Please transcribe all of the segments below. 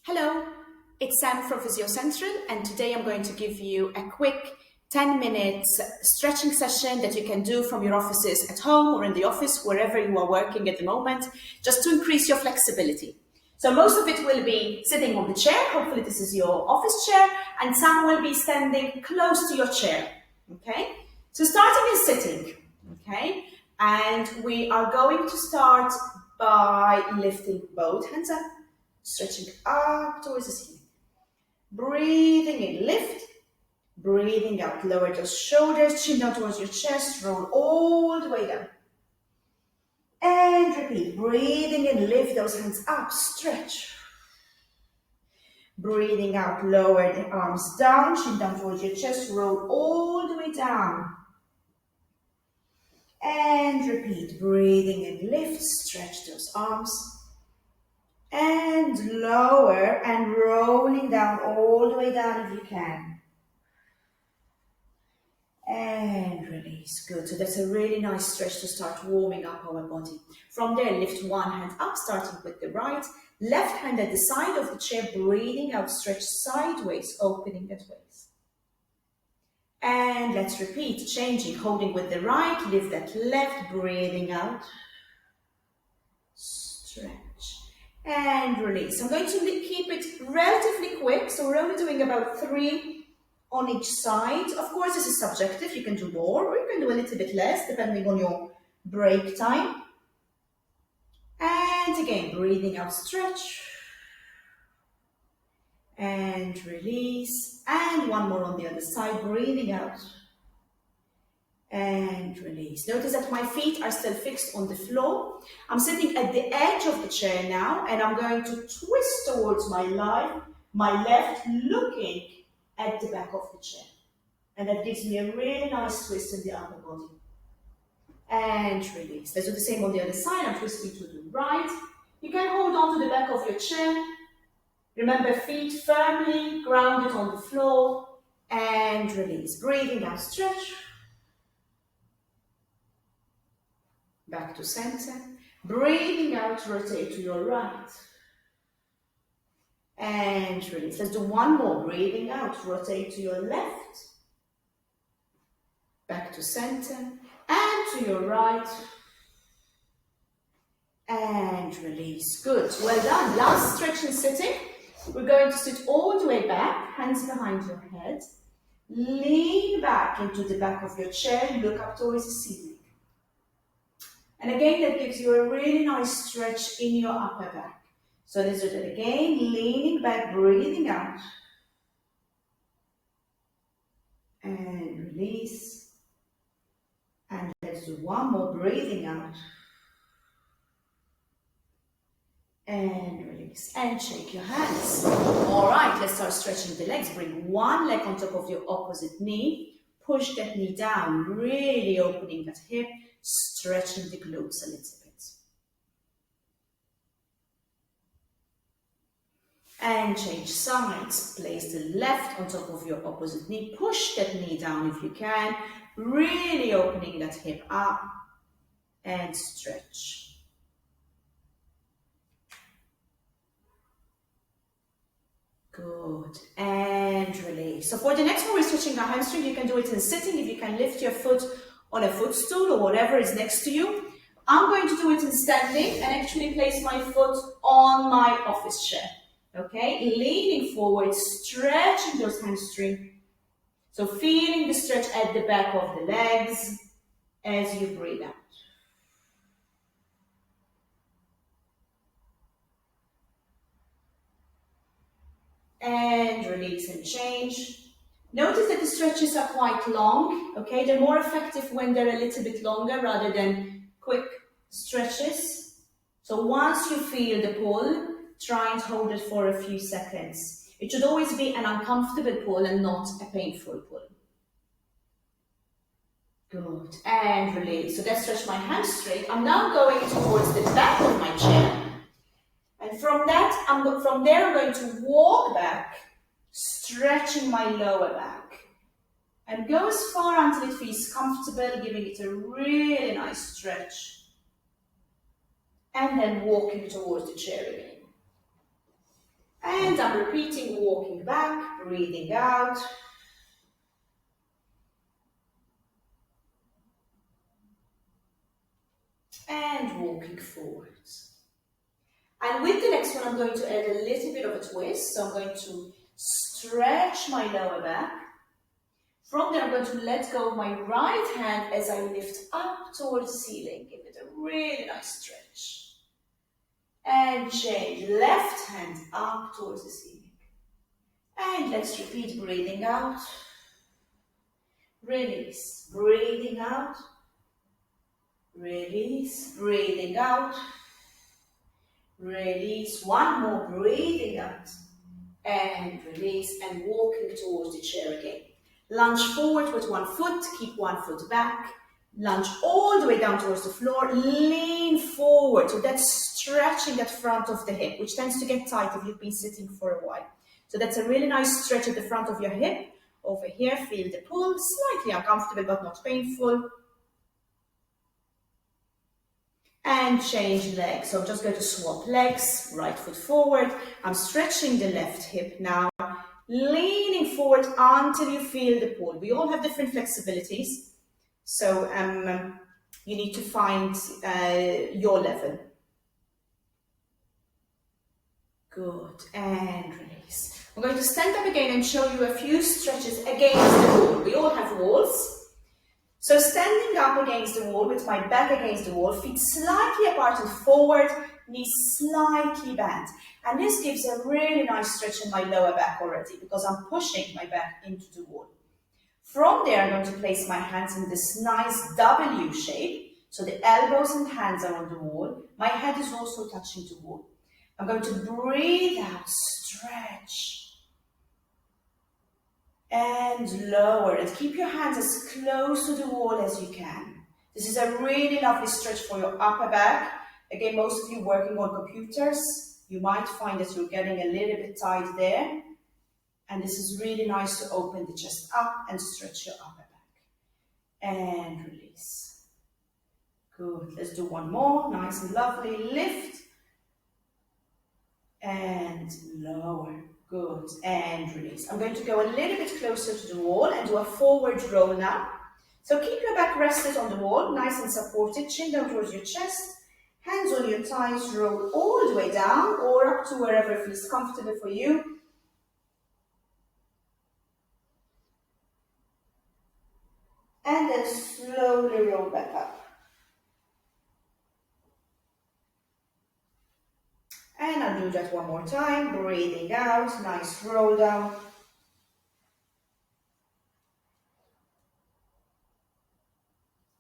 Hello, it's Sam from Physio Central, and today I'm going to give you a quick 10 minutes stretching session that you can do from your offices at home or in the office, wherever you are working at the moment, just to increase your flexibility. So most of it will be sitting on the chair. Hopefully this is your office chair, and some will be standing close to your chair. Okay, so starting is sitting. Okay, and we are going to start by lifting both hands up, stretching up towards the ceiling. Breathing in, lift. Breathing out, lower those shoulders, chin down towards your chest, roll all the way down. And repeat, breathing in, lift those hands up, stretch. Breathing out, lower the arms down, chin down towards your chest, roll all the way down. And repeat, breathing in, lift, stretch those arms. And lower and rolling down all the way down if you can. And release. Good. So that's a really nice stretch to start warming up our body. From there, lift one hand up, starting with the right. Left hand at the side of the chair, breathing out, stretch sideways, opening at waist. And let's repeat, changing, holding with the right, lift that left, breathing out. Stretch. And release. I'm going to keep it relatively quick, so we're only doing about 3 on each side. Of course, this is subjective. You can do more or you can do a little bit less, depending on your break time. And again, breathing out, stretch. And release. And one more on the other side, breathing out. And release. Notice that my feet are still fixed on the floor. I'm sitting at the edge of the chair now, and I'm going to twist towards my left, looking at the back of the chair. And that gives me a really nice twist in the upper body. And release. Let's do the same on the other side. I'm twisting to the right. You can hold on to the back of your chair. Remember, feet firmly grounded on the floor. And release. Breathing out, stretch. Back to center. Breathing out, rotate to your right. And release. Let's do one more. Breathing out, rotate to your left. Back to center. And to your right. And release. Good. Well done. Last stretch in sitting. We're going to sit all the way back. Hands behind your head. Lean back into the back of your chair. Look up towards the ceiling. And again, that gives you a really nice stretch in your upper back. So let's do that again, leaning back, breathing out. And release. And let's do one more, breathing out. And release. And shake your hands. All right, let's start stretching the legs. Bring one leg on top of your opposite knee. Push that knee down, really opening that hip, stretching the glutes a little bit. And change sides. Place the left on top of your opposite knee. Push that knee down if you can. Really opening that hip up. And stretch. Good. And release. So for the next one, we're stretching our hamstring. You can do it in sitting. If you can lift your foot on a footstool or whatever is next to you. I'm going to do it in standing and actually place my foot on my office chair. Okay, leaning forward, stretching those hamstrings. So feeling the stretch at the back of the legs as you breathe out. And release and change. Notice that the stretches are quite long. Okay, they're more effective when they're a little bit longer rather than quick stretches. So once you feel the pull, try and hold it for a few seconds. It should always be an uncomfortable pull and not a painful pull. Good. And release. So let's stretch my hands straight. I'm now going towards the back of my chair. And from there, I'm going to walk back, stretching my lower back. And go as far until it feels comfortable, giving it a really nice stretch. And then walking towards the chair again. And I'm repeating, walking back, breathing out. And walking forwards. And with the next one, I'm going to add a little bit of a twist. So I'm going to stretch my lower back. From there, I'm going to let go of my right hand as I lift up towards the ceiling. Give it a really nice stretch. And change. Left hand up towards the ceiling. And let's repeat, breathing out. Release. Breathing out. Release. Breathing out. Release. One more. Breathing out. And release. And walking towards the chair again. Lunge forward with one foot. Keep one foot back. Lunge all the way down towards the floor. Lean forward. So that's stretching that front of the hip, which tends to get tight if you've been sitting for a while. So that's a really nice stretch at the front of your hip. Over here, feel the pull. Slightly uncomfortable, but not painful. And change legs. So I'm just going to swap legs. Right foot forward. I'm stretching the left hip now. Leaning forward until you feel the pull. We all have different flexibilities. So you need to find your level. Good. And release. I'm going to stand up again and show you a few stretches against the wall. We all have walls. So standing up against the wall with my back against the wall, feet slightly apart and forward, knees slightly bent. And this gives a really nice stretch in my lower back already because I'm pushing my back into the wall. From there, I'm going to place my hands in this nice W shape. So the elbows and hands are on the wall. My head is also touching the wall. I'm going to breathe out, stretch. And lower. And keep your hands as close to the wall as you can. This is a really lovely stretch for your upper back. Again, most of you working on computers, you might find that you're getting a little bit tight there. And this is really nice to open the chest up and stretch your upper back. And release. Good. Let's do one more. Nice and lovely. Lift. And lower. Good. And release. I'm going to go a little bit closer to the wall and do a forward roll now. So keep your back rested on the wall, nice and supported. Chin down towards your chest. Hands on your thighs. Roll all the way down or up to wherever feels comfortable for you. And then slowly roll back up. And I'll do that one more time, breathing out, nice roll down.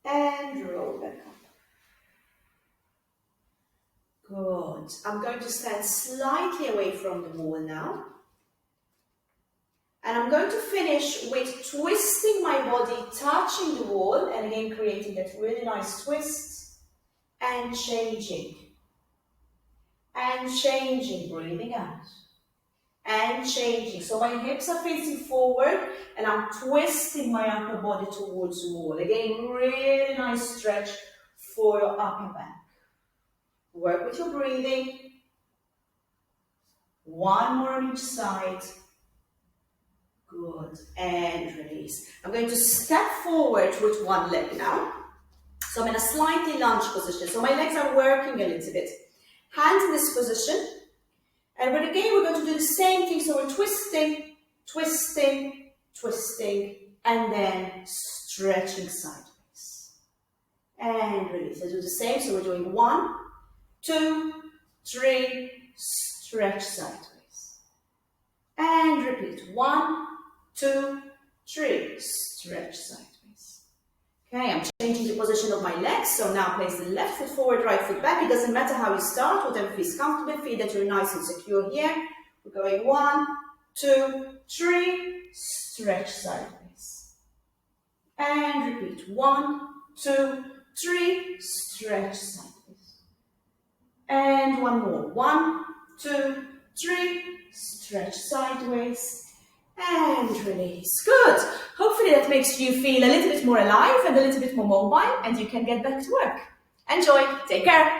And roll back up. Good. I'm going to stand slightly away from the wall now. And I'm going to finish with twisting my body, touching the wall, and again creating that really nice twist, and changing. And changing, breathing out. And changing. So my hips are facing forward and I'm twisting my upper body towards the wall. Again, really nice stretch for your upper back. Work with your breathing. One more on each side. Good. And release. I'm going to step forward with one leg now. So I'm in a slightly lunge position. So my legs are working a little bit. Hands in this position, and but again we're going to do the same thing, so we're twisting, twisting, twisting, and then stretching sideways. And release. Let's do the same, so we're doing 1, 2, 3, stretch sideways. And repeat, 1, 2, 3, stretch sideways. Okay, I'm changing the position of my legs, so now place the left foot forward, right foot back. It doesn't matter how you start, whatever feels comfortable, feel that you're nice and secure here. We're going 1, 2, 3, stretch sideways. And repeat, 1, 2, 3, stretch sideways. And one more, 1, 2, 3, stretch sideways. And release. Good. Hopefully that makes you feel a little bit more alive and a little bit more mobile, and you can get back to work. Enjoy. Take care.